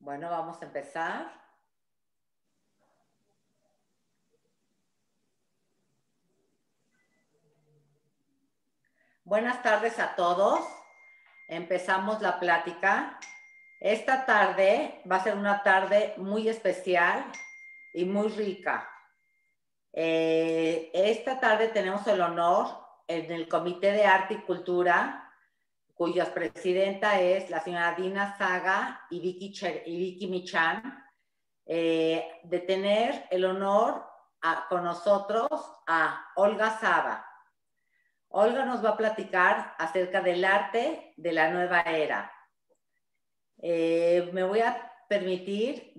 Bueno, vamos a empezar. Buenas tardes a todos. Empezamos la plática. Esta tarde va a ser una tarde muy especial y muy rica. Esta tarde tenemos el honor en el Comité de Arte y Cultura, cuya presidenta es la señora Dina Saga y Vicky Michan, de tener el honor con nosotros a Olga Saba. Olga nos va a platicar acerca del arte de la nueva era. Me voy a permitir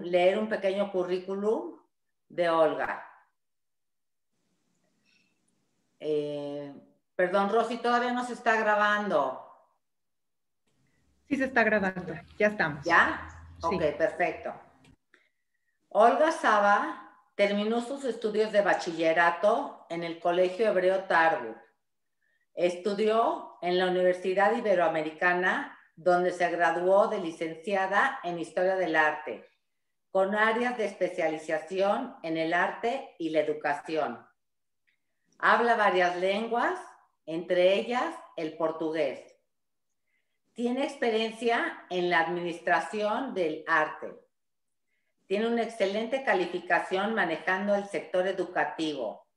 leer un pequeño currículum de Olga. Perdón, Rosy, todavía no se está grabando. Sí se está grabando, ya estamos. ¿Ya? Sí. Ok, perfecto. Olga Saba terminó sus estudios de bachillerato en el Colegio Hebreo Tarbut. Estudió en la Universidad Iberoamericana, donde se graduó de licenciada en Historia del Arte, con áreas de especialización en el arte y la educación. Habla varias lenguas, entre ellas el portugués. Tiene experiencia en la administración del arte. Tiene una excelente calificación manejando el sector educativo.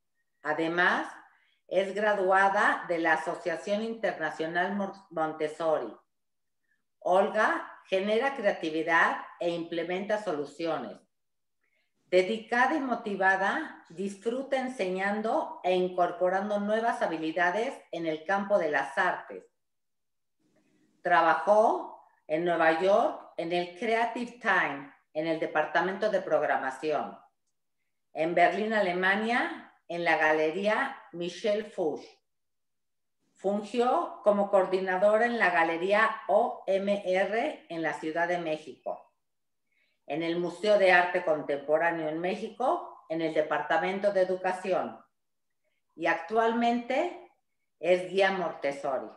Además, es graduada de la Asociación Internacional Montessori. Olga genera creatividad e implementa soluciones. Dedicada y motivada, disfruta enseñando e incorporando nuevas habilidades en el campo de las artes. Trabajó en Nueva York en el Creative Time, en el departamento de programación. En Berlín, Alemania, en la galería Michel Fuchs. Fungió como coordinadora en la galería OMR en la Ciudad de México. En el Museo de Arte Contemporáneo en México, en el departamento de educación. Y actualmente es guía Montessori.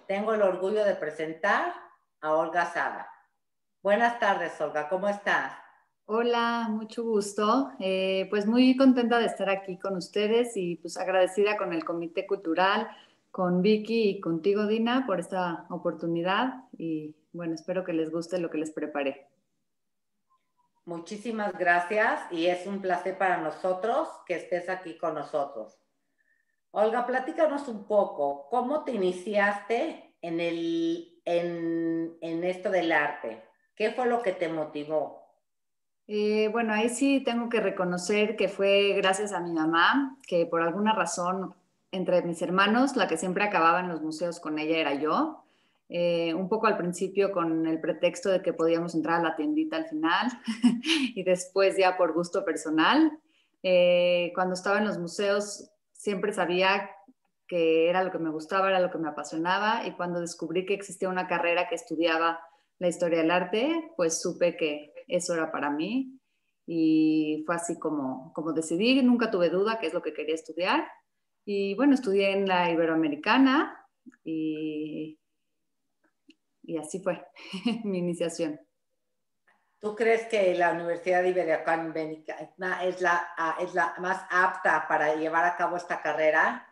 Tengo el orgullo de presentar a Olga Saba. Buenas tardes, Olga, ¿cómo estás? Hola, mucho gusto. Pues muy contenta de estar aquí con ustedes y pues agradecida con el Comité Cultural, con Vicky y contigo, Dina, por esta oportunidad y bueno, espero que les guste lo que les preparé. Muchísimas gracias y es un placer para nosotros que estés aquí con nosotros. Olga, platícanos un poco, ¿cómo te iniciaste en esto del arte? ¿Qué fue lo que te motivó? Bueno, ahí sí tengo que reconocer que fue gracias a mi mamá, que por alguna razón entre mis hermanos, la que siempre acababa en los museos con ella era yo. Un poco al principio con el pretexto de que podíamos entrar a la tiendita al final y después ya por gusto personal. Cuando estaba en los museos siempre sabía que era lo que me gustaba, era lo que me apasionaba y cuando descubrí que existía una carrera que estudiaba la historia del arte, pues supe que eso era para mí y fue así como decidí, nunca tuve duda qué es lo que quería estudiar y bueno, estudié en la Iberoamericana y así fue mi iniciación. ¿Tú crees que la Universidad Iberoamericana es la más apta para llevar a cabo esta carrera?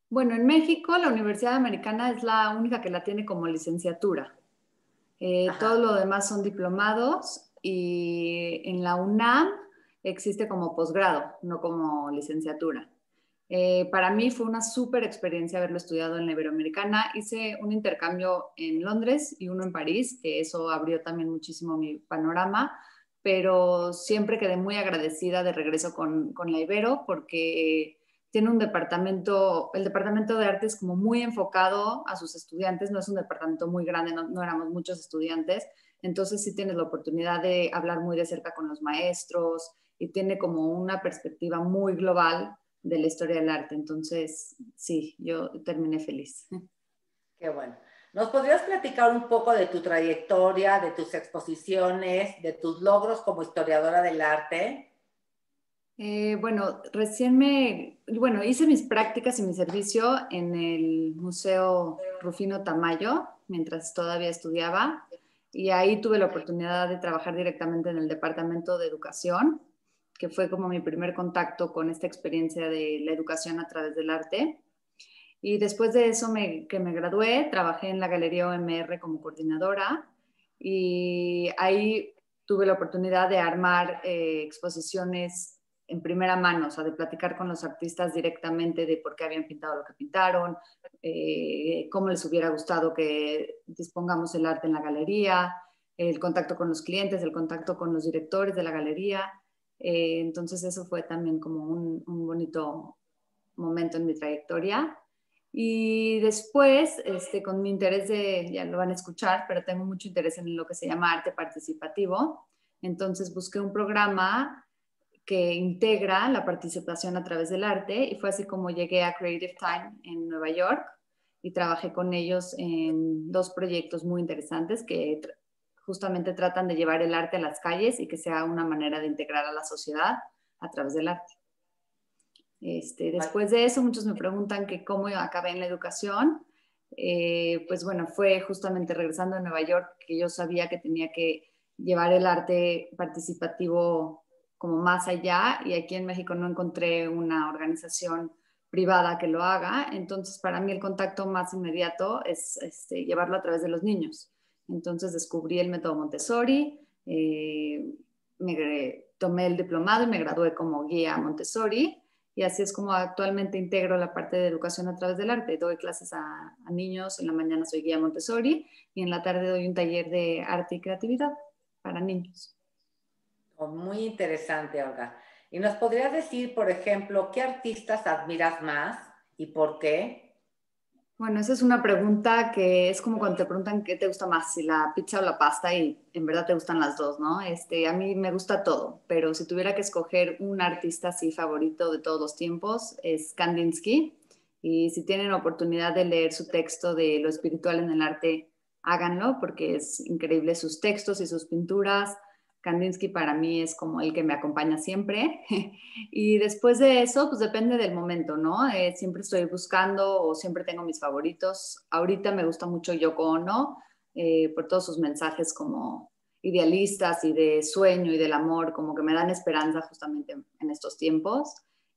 Bueno, en México la Universidad Americana es la única que la tiene como licenciatura. Todo lo demás son diplomados y en la UNAM existe como posgrado, no como licenciatura. Para mí fue una súper experiencia haberlo estudiado en la Iberoamericana. Hice un intercambio en Londres y uno en París, que eso abrió también muchísimo mi panorama, pero siempre quedé muy agradecida de regreso con la Ibero porque tiene un departamento, el departamento de arte es como muy enfocado a sus estudiantes, no es un departamento muy grande, no éramos muchos estudiantes, entonces sí tienes la oportunidad de hablar muy de cerca con los maestros y tiene como una perspectiva muy global de la historia del arte. Entonces, sí, yo terminé feliz. Qué bueno. ¿Nos podrías platicar un poco de tu trayectoria, de tus exposiciones, de tus logros como historiadora del arte? Bueno, hice mis prácticas y mi servicio en el Museo Rufino Tamayo mientras todavía estudiaba y ahí tuve la oportunidad de trabajar directamente en el Departamento de Educación, que fue como mi primer contacto con esta experiencia de la educación a través del arte. Y después de eso que me gradué, trabajé en la Galería OMR como coordinadora y ahí tuve la oportunidad de armar exposiciones en primera mano, o sea, de platicar con los artistas directamente de por qué habían pintado lo que pintaron, cómo les hubiera gustado que dispongamos el arte en la galería, el contacto con los clientes, el contacto con los directores de la galería. Entonces eso fue también como un bonito momento en mi trayectoria. Y después, con mi interés ya lo van a escuchar, pero tengo mucho interés en lo que se llama arte participativo. Entonces busqué un programa que integra la participación a través del arte y fue así como llegué a Creative Time en Nueva York y trabajé con ellos en dos proyectos muy interesantes que justamente tratan de llevar el arte a las calles y que sea una manera de integrar a la sociedad a través del arte. Después de eso, muchos me preguntan que cómo acabé en la educación. Pues bueno, fue justamente regresando a Nueva York que yo sabía que tenía que llevar el arte participativo como más allá y aquí en México no encontré una organización privada que lo haga. Entonces, para mí el contacto más inmediato es llevarlo a través de los niños. Entonces, descubrí el método Montessori, tomé el diplomado y me gradué como guía Montessori. Y así es como actualmente integro la parte de educación a través del arte. Doy clases a niños, en la mañana soy guía Montessori y en la tarde doy un taller de arte y creatividad para niños. Oh, muy interesante, Olga. ¿Y nos podrías decir, por ejemplo, qué artistas admiras más y por qué? Bueno, esa es una pregunta que es como cuando te preguntan qué te gusta más, si la pizza o la pasta, y en verdad te gustan las dos, ¿no? A mí me gusta todo, pero si tuviera que escoger un artista así favorito de todos los tiempos, es Kandinsky. Y si tienen oportunidad de leer su texto de Lo espiritual en el arte, háganlo, porque es increíble sus textos y sus pinturas. Kandinsky para mí es como el que me acompaña siempre. Y después de eso, pues depende del momento, ¿no? Siempre estoy buscando o siempre tengo mis favoritos. Ahorita me gusta mucho Yoko Ono por todos sus mensajes como idealistas y de sueño y del amor, como que me dan esperanza justamente en estos tiempos.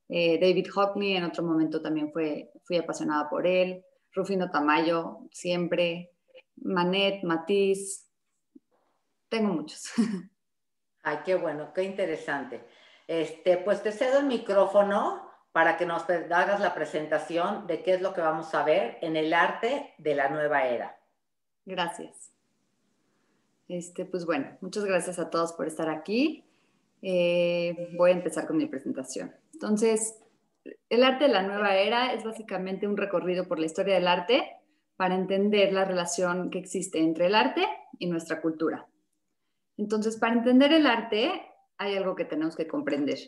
David Hockney en otro momento también fui apasionada por él. Rufino Tamayo, siempre. Manet, Matisse, tengo muchos. Ay, qué bueno, qué interesante. Pues te cedo el micrófono para que nos hagas la presentación de qué es lo que vamos a ver en el arte de la nueva era. Gracias. Pues bueno, muchas gracias a todos por estar aquí. Voy a empezar con mi presentación. Entonces, el arte de la nueva era es básicamente un recorrido por la historia del arte para entender la relación que existe entre el arte y nuestra cultura. Entonces, para entender el arte, hay algo que tenemos que comprender.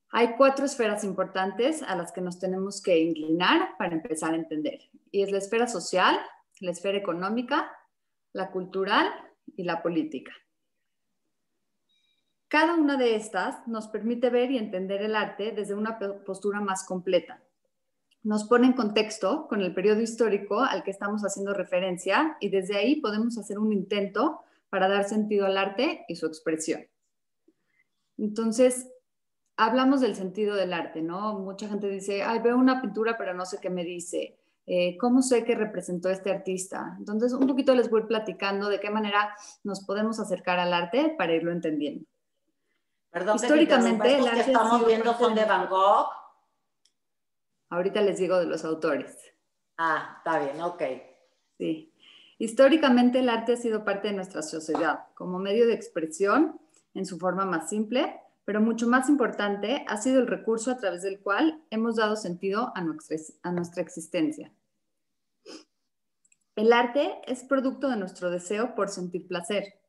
Hay 4 esferas importantes a las que nos tenemos que inclinar para empezar a entender. Y es la esfera social, la esfera económica, la cultural y la política. Cada una de estas nos permite ver y entender el arte desde una postura más completa. Nos pone en contexto con el periodo histórico al que estamos haciendo referencia y desde ahí podemos hacer un intento para dar sentido al arte y su expresión. Entonces, hablamos del sentido del arte, ¿no? Mucha gente dice, ay, veo una pintura pero no sé qué me dice. ¿Cómo sé que representó este artista? Entonces, un poquito les voy platicando de qué manera nos podemos acercar al arte para irlo entendiendo. Perdón, históricamente, el arte que estamos viendo son de Van Gogh. Ahorita les digo de los autores. Ah, está bien, ok. Sí. Históricamente el arte ha sido parte de nuestra sociedad como medio de expresión en su forma más simple, pero mucho más importante ha sido el recurso a través del cual hemos dado sentido a nuestra existencia. El arte es producto de nuestro deseo por sentir placer.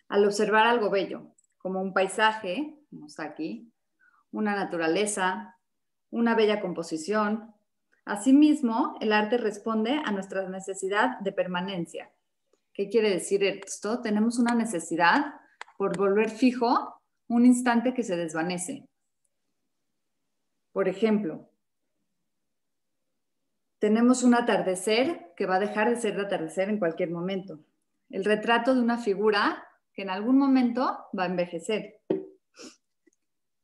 Al observar algo bello, como un paisaje, como está aquí, una naturaleza, una bella composición, Asimismo, el arte responde a nuestra necesidad de permanencia. ¿Qué quiere decir esto? Tenemos una necesidad por volver fijo un instante que se desvanece. Por ejemplo, tenemos un atardecer que va a dejar de ser de atardecer en cualquier momento. El retrato de una figura que en algún momento va a envejecer.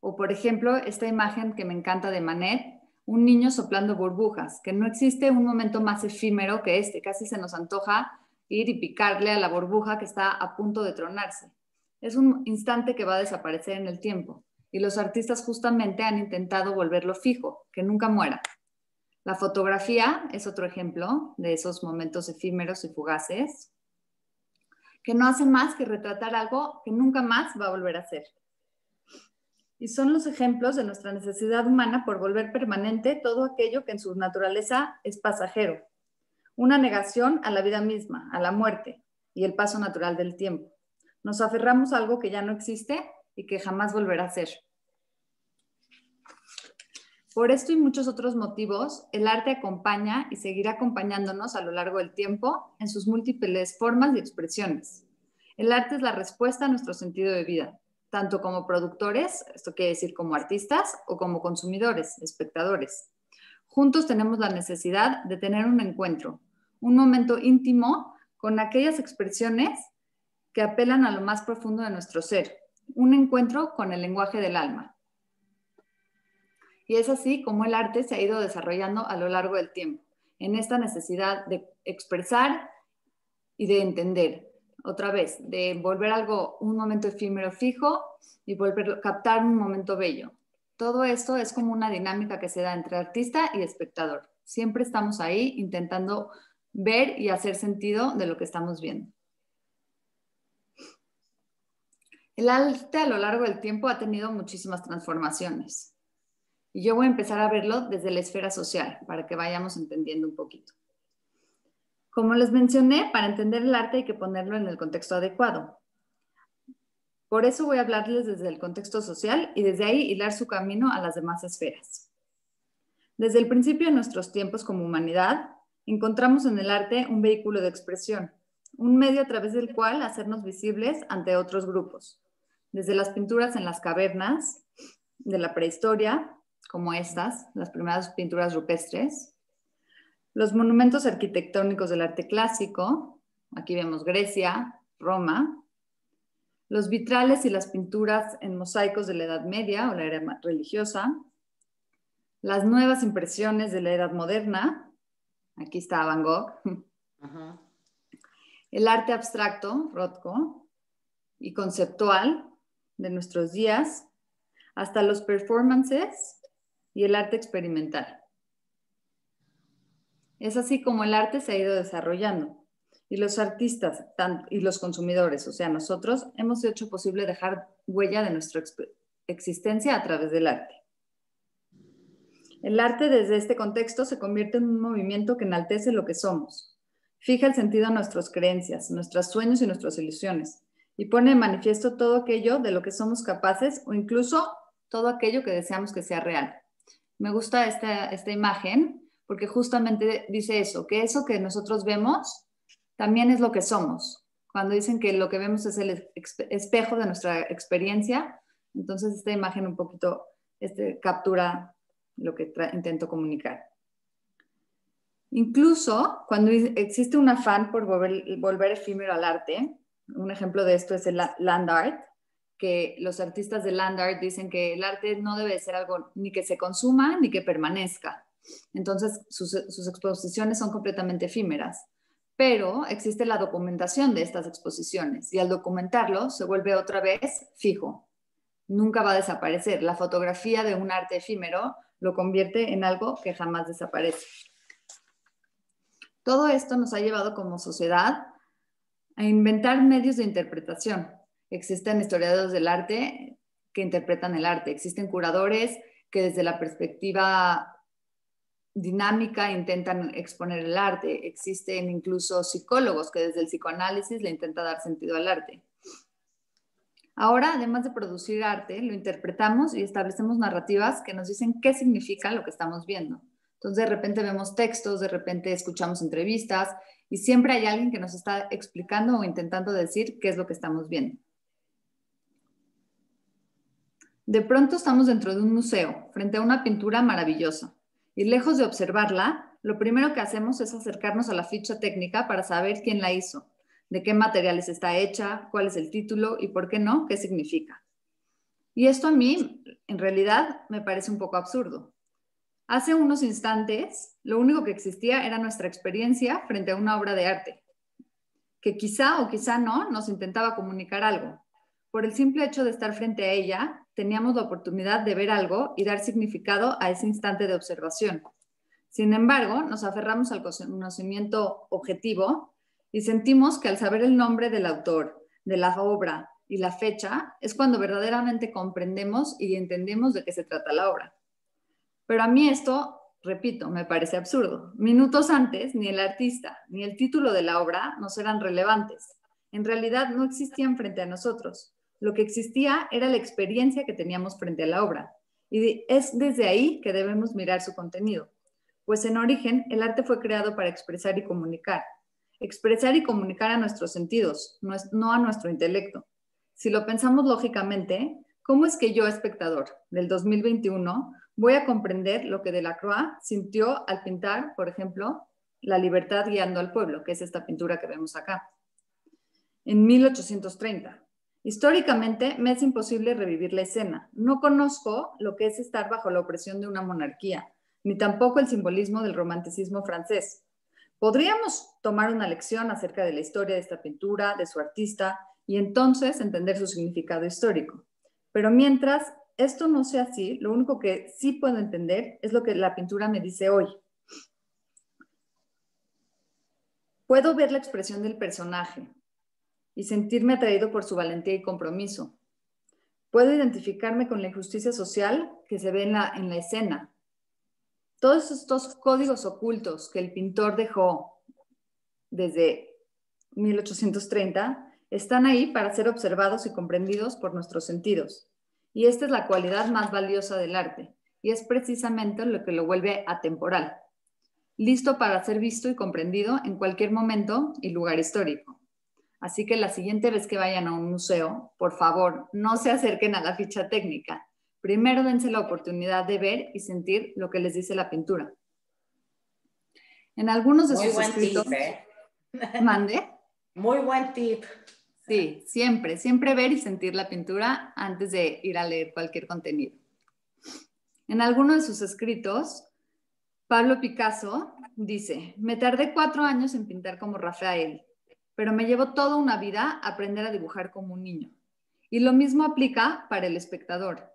O por ejemplo, esta imagen que me encanta de Manet, un niño soplando burbujas, que no existe un momento más efímero que este. Casi se nos antoja ir y picarle a la burbuja que está a punto de tronarse. Es un instante que va a desaparecer en el tiempo. Y los artistas justamente han intentado volverlo fijo, que nunca muera. La fotografía es otro ejemplo de esos momentos efímeros y fugaces, que no hace más que retratar algo que nunca más va a volver a ser. Y son los ejemplos de nuestra necesidad humana por volver permanente todo aquello que en su naturaleza es pasajero. Una negación a la vida misma, a la muerte y el paso natural del tiempo. Nos aferramos a algo que ya no existe y que jamás volverá a ser. Por esto y muchos otros motivos, el arte acompaña y seguirá acompañándonos a lo largo del tiempo en sus múltiples formas y expresiones. El arte es la respuesta a nuestro sentido de vida, tanto como productores, esto quiere decir como artistas, o como consumidores, espectadores. Juntos tenemos la necesidad de tener un encuentro, un momento íntimo con aquellas expresiones que apelan a lo más profundo de nuestro ser, un encuentro con el lenguaje del alma. Y es así como el arte se ha ido desarrollando a lo largo del tiempo, en esta necesidad de expresar y de entender. Otra vez, de volver algo, un momento efímero fijo y volverlo, captar un momento bello. Todo esto es como una dinámica que se da entre artista y espectador. Siempre estamos ahí intentando ver y hacer sentido de lo que estamos viendo. El arte a lo largo del tiempo ha tenido muchísimas transformaciones. Y yo voy a empezar a verlo desde la esfera social, para que vayamos entendiendo un poquito. Como les mencioné, para entender el arte hay que ponerlo en el contexto adecuado. Por eso voy a hablarles desde el contexto social y desde ahí hilar su camino a las demás esferas. Desde el principio de nuestros tiempos como humanidad, encontramos en el arte un vehículo de expresión, un medio a través del cual hacernos visibles ante otros grupos. Desde las pinturas en las cavernas de la prehistoria, como estas, las primeras pinturas rupestres, los monumentos arquitectónicos del arte clásico, aquí vemos Grecia, Roma, los vitrales y las pinturas en mosaicos de la Edad Media o la era religiosa, las nuevas impresiones de la Edad Moderna, aquí está Van Gogh, el arte abstracto, Rothko, y conceptual de nuestros días, hasta los performances y el arte experimental. Es así como el arte se ha ido desarrollando y los artistas y los consumidores, o sea, nosotros, hemos hecho posible dejar huella de nuestra existencia a través del arte. El arte desde este contexto se convierte en un movimiento que enaltece lo que somos, fija el sentido a nuestras creencias, nuestros sueños y nuestras ilusiones y pone en manifiesto todo aquello de lo que somos capaces o incluso todo aquello que deseamos que sea real. Me gusta esta imagen porque justamente dice eso que nosotros vemos también es lo que somos. Cuando dicen que lo que vemos es el espejo de nuestra experiencia, entonces esta imagen un poquito captura lo que intento comunicar. Incluso cuando existe un afán por volver efímero al arte, un ejemplo de esto es el land art, que los artistas de land art dicen que el arte no debe ser algo ni que se consuma ni que permanezca. Entonces sus exposiciones son completamente efímeras. Pero existe la documentación de estas exposiciones y al documentarlo se vuelve otra vez fijo. Nunca va a desaparecer. La fotografía de un arte efímero lo convierte en algo que jamás desaparece. Todo esto nos ha llevado como sociedad a inventar medios de interpretación. Existen historiadores del arte que interpretan el arte. Existen curadores que desde la perspectiva dinámica intentan exponer el arte. Existen incluso psicólogos que desde el psicoanálisis le intentan dar sentido al arte. Ahora, además de producir arte, lo interpretamos y establecemos narrativas que nos dicen qué significa lo que estamos viendo. Entonces de repente vemos textos, de repente escuchamos entrevistas y siempre hay alguien que nos está explicando o intentando decir qué es lo que estamos viendo. De pronto estamos dentro de un museo, frente a una pintura maravillosa. Y lejos de observarla, lo primero que hacemos es acercarnos a la ficha técnica para saber quién la hizo, de qué materiales está hecha, cuál es el título y, por qué no, qué significa. Y esto a mí, en realidad, me parece un poco absurdo. Hace unos instantes, lo único que existía era nuestra experiencia frente a una obra de arte, que quizá o quizá no nos intentaba comunicar algo. Por el simple hecho de estar frente a ella, teníamos la oportunidad de ver algo y dar significado a ese instante de observación. Sin embargo, nos aferramos al conocimiento objetivo y sentimos que al saber el nombre del autor, de la obra y la fecha, es cuando verdaderamente comprendemos y entendemos de qué se trata la obra. Pero a mí esto, repito, me parece absurdo. Minutos antes, ni el artista ni el título de la obra nos eran relevantes. En realidad no existían frente a nosotros. Lo que existía era la experiencia que teníamos frente a la obra. Y es desde ahí que debemos mirar su contenido. Pues en origen, el arte fue creado para expresar y comunicar. Expresar y comunicar a nuestros sentidos, no a nuestro intelecto. Si lo pensamos lógicamente, ¿cómo es que yo, espectador del 2021, voy a comprender lo que Delacroix sintió al pintar, por ejemplo, La libertad guiando al pueblo, que es esta pintura que vemos acá, en 1830? Históricamente me es imposible revivir la escena. No conozco lo que es estar bajo la opresión de una monarquía, ni tampoco el simbolismo del romanticismo francés. Podríamos tomar una lección acerca de la historia de esta pintura, de su artista, y entonces entender su significado histórico. Pero mientras esto no sea así, lo único que sí puedo entender es lo que la pintura me dice hoy. Puedo ver la expresión del personaje y sentirme atraído por su valentía y compromiso. Puedo identificarme con la injusticia social que se ve en la escena. Todos estos códigos ocultos que el pintor dejó desde 1830 están ahí para ser observados y comprendidos por nuestros sentidos. Y esta es la cualidad más valiosa del arte, y es precisamente lo que lo vuelve atemporal, listo para ser visto y comprendido en cualquier momento y lugar histórico. Así que la siguiente vez que vayan a un museo, por favor, no se acerquen a la ficha técnica. Primero dense la oportunidad de ver y sentir lo que les dice la pintura. En algunos de sus escritos... Muy buen tip, ¿eh? ¿Mande? Muy buen tip. Sí, siempre ver y sentir la pintura antes de ir a leer cualquier contenido. En alguno de sus escritos, Pablo Picasso dice: me tardé 4 años en pintar como Rafael, pero me llevó toda una vida aprender a dibujar como un niño. Y lo mismo aplica para el espectador.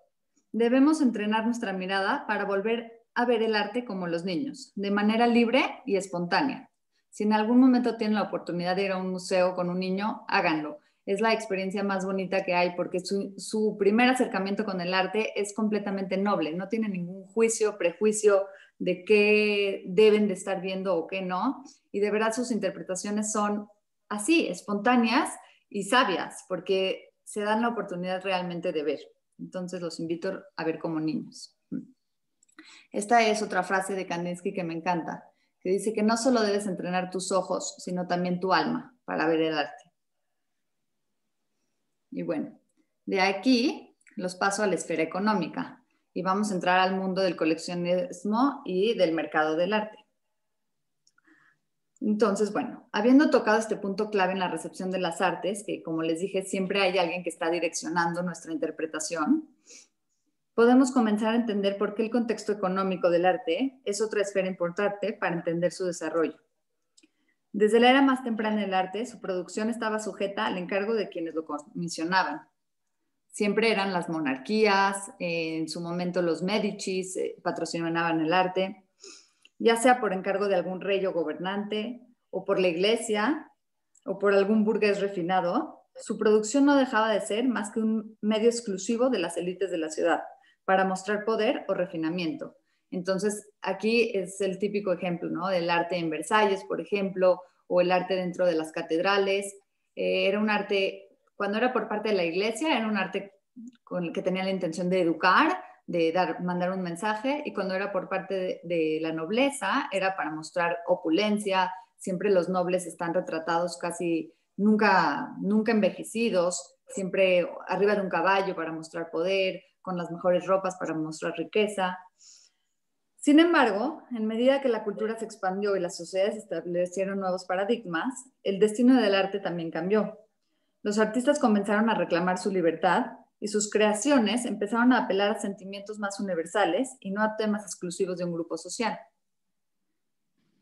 Debemos entrenar nuestra mirada para volver a ver el arte como los niños, de manera libre y espontánea. Si en algún momento tienen la oportunidad de ir a un museo con un niño, háganlo. Es la experiencia más bonita que hay porque su primer acercamiento con el arte es completamente noble. No tiene ningún juicio, prejuicio de qué deben de estar viendo o qué no. Y de verdad sus interpretaciones son así, espontáneas y sabias, porque se dan la oportunidad realmente de ver. Entonces los invito a ver como niños. Esta es otra frase de Kandinsky que me encanta, que dice que no solo debes entrenar tus ojos, sino también tu alma para ver el arte. Y bueno, de aquí los paso a la esfera económica y vamos a entrar al mundo del coleccionismo y del mercado del arte. Entonces, bueno, habiendo tocado este punto clave en la recepción de las artes, que como les dije, siempre hay alguien que está direccionando nuestra interpretación, podemos comenzar a entender por qué el contexto económico del arte es otra esfera importante para entender su desarrollo. Desde la era más temprana del arte, su producción estaba sujeta al encargo de quienes lo comisionaban. Siempre eran las monarquías, en su momento los Médicis patrocinaban el arte, ya sea por encargo de algún rey o gobernante, o por la iglesia, o por algún burgués refinado. Su producción no dejaba de ser más que un medio exclusivo de las élites de la ciudad, para mostrar poder o refinamiento. Entonces, aquí es el típico ejemplo, ¿no? Del arte en Versalles, por ejemplo, o el arte dentro de las catedrales. Era un arte, cuando era por parte de la iglesia, era un arte con el que tenía la intención de educar, mandar un mensaje, y cuando era por parte de la nobleza era para mostrar opulencia. Siempre los nobles están retratados casi nunca envejecidos, siempre arriba de un caballo para mostrar poder, con las mejores ropas para mostrar riqueza. Sin embargo, en medida que la cultura se expandió y las sociedades establecieron nuevos paradigmas, el destino del arte también cambió. Los artistas comenzaron a reclamar su libertad y sus creaciones empezaron a apelar a sentimientos más universales y no a temas exclusivos de un grupo social.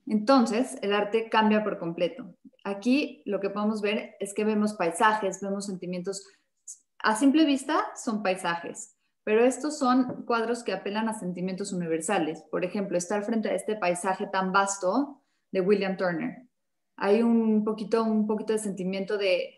Entonces, el arte cambia por completo. Aquí lo que podemos ver es que vemos paisajes, vemos sentimientos. A simple vista son paisajes, pero estos son cuadros que apelan a sentimientos universales. Por ejemplo, estar frente a este paisaje tan vasto de William Turner. Hay un poquito de sentimiento de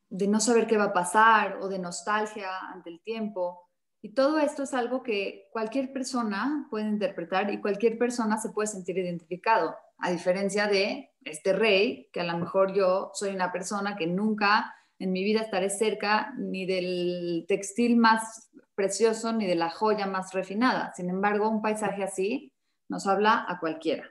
no saber qué va a pasar o de nostalgia ante el tiempo. Y todo esto es algo que cualquier persona puede interpretar y cualquier persona se puede sentir identificado, a diferencia de este rey, que a lo mejor yo soy una persona que nunca en mi vida estaré cerca ni del textil más precioso ni de la joya más refinada. Sin embargo, un paisaje así nos habla a cualquiera.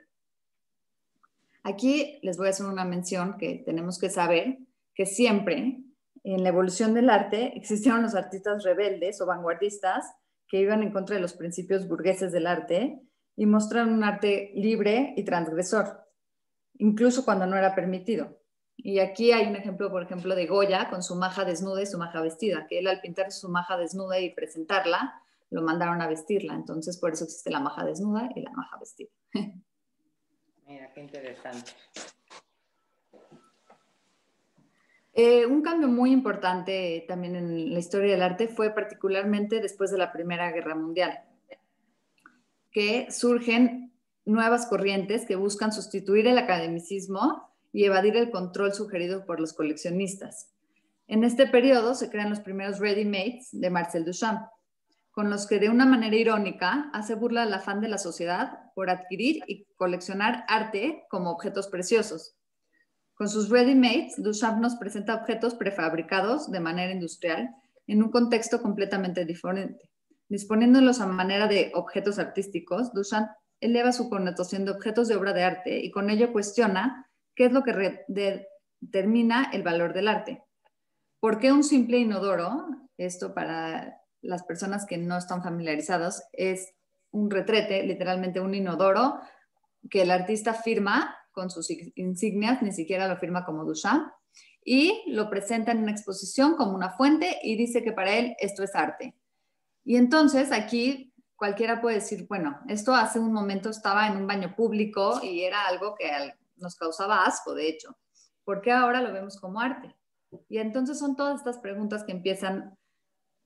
Aquí les voy a hacer una mención que tenemos que saber, que siempre en la evolución del arte existieron los artistas rebeldes o vanguardistas que iban en contra de los principios burgueses del arte y mostraron un arte libre y transgresor, incluso cuando no era permitido. Y aquí hay un ejemplo, por ejemplo, de Goya con su maja desnuda y su maja vestida, que él al pintar su maja desnuda y presentarla, lo mandaron a vestirla. Entonces, por eso existe la maja desnuda y la maja vestida. Mira, qué interesante. Un cambio muy importante también en la historia del arte fue particularmente después de la Primera Guerra Mundial, que surgen nuevas corrientes que buscan sustituir el academicismo y evadir el control sugerido por los coleccionistas. En este periodo se crean los primeros ready-mades de Marcel Duchamp, con los que de una manera irónica hace burla al afán de la sociedad por adquirir y coleccionar arte como objetos preciosos. Con sus ready-mades, Duchamp nos presenta objetos prefabricados de manera industrial en un contexto completamente diferente. Disponiéndolos a manera de objetos artísticos, Duchamp eleva su connotación de objetos de obra de arte y con ello cuestiona qué es lo que determina el valor del arte. ¿Por qué un simple inodoro? Esto para las personas que no están familiarizadas es un retrete, literalmente un inodoro que el artista firma con sus insignias, ni siquiera lo firma como Duchamp, y lo presenta en una exposición como una fuente y dice que para él esto es arte. Y entonces aquí cualquiera puede decir, bueno, esto hace un momento estaba en un baño público y era algo que nos causaba asco, de hecho. ¿Por qué ahora lo vemos como arte? Y entonces son todas estas preguntas que empiezan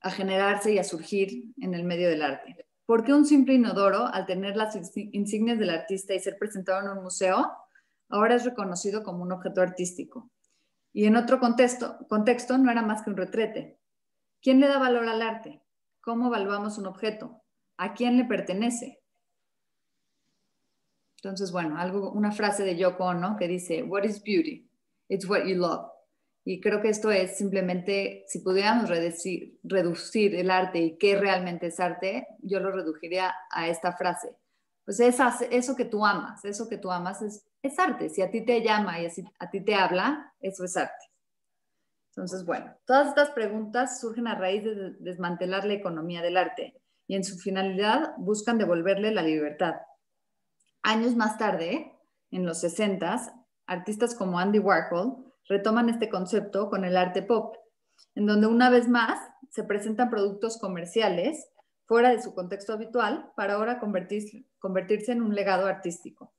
a generarse y a surgir en el medio del arte. ¿Por qué un simple inodoro, al tener las insignias del artista y ser presentado en un museo, ahora es reconocido como un objeto artístico? Y en otro contexto no era más que un retrete. ¿Quién le da valor al arte? ¿Cómo evaluamos un objeto? ¿A quién le pertenece? Entonces, bueno, una frase de Yoko Ono que dice, "What is beauty? It's what you love." Y creo que esto es simplemente, si pudiéramos reducir el arte y qué realmente es arte, yo lo reduciría a esta frase. Pues eso que tú amas es arte. Si a ti te llama y a ti te habla, eso es arte. Entonces, bueno, todas estas preguntas surgen a raíz de desmantelar la economía del arte y en su finalidad buscan devolverle la libertad. Años más tarde, en los 60s, artistas como Andy Warhol retoman este concepto con el arte pop, en donde una vez más se presentan productos comerciales fuera de su contexto habitual para ahora convertirse en un legado artístico.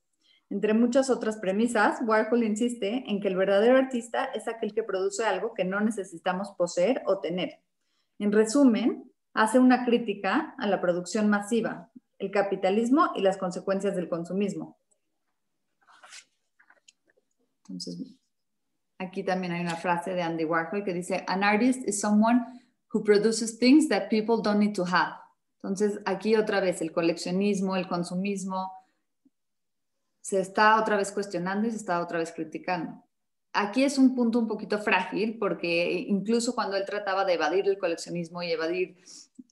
Entre muchas otras premisas, Warhol insiste en que el verdadero artista es aquel que produce algo que no necesitamos poseer o tener. En resumen, hace una crítica a la producción masiva, el capitalismo y las consecuencias del consumismo. Entonces, aquí también hay una frase de Andy Warhol que dice, "An artist is someone who produces things that people don't need to have." Entonces, aquí otra vez el coleccionismo, el consumismo, se está otra vez cuestionando y se está otra vez criticando. aquí es un punto un poquito frágil porque incluso cuando él trataba de evadir el coleccionismo y evadir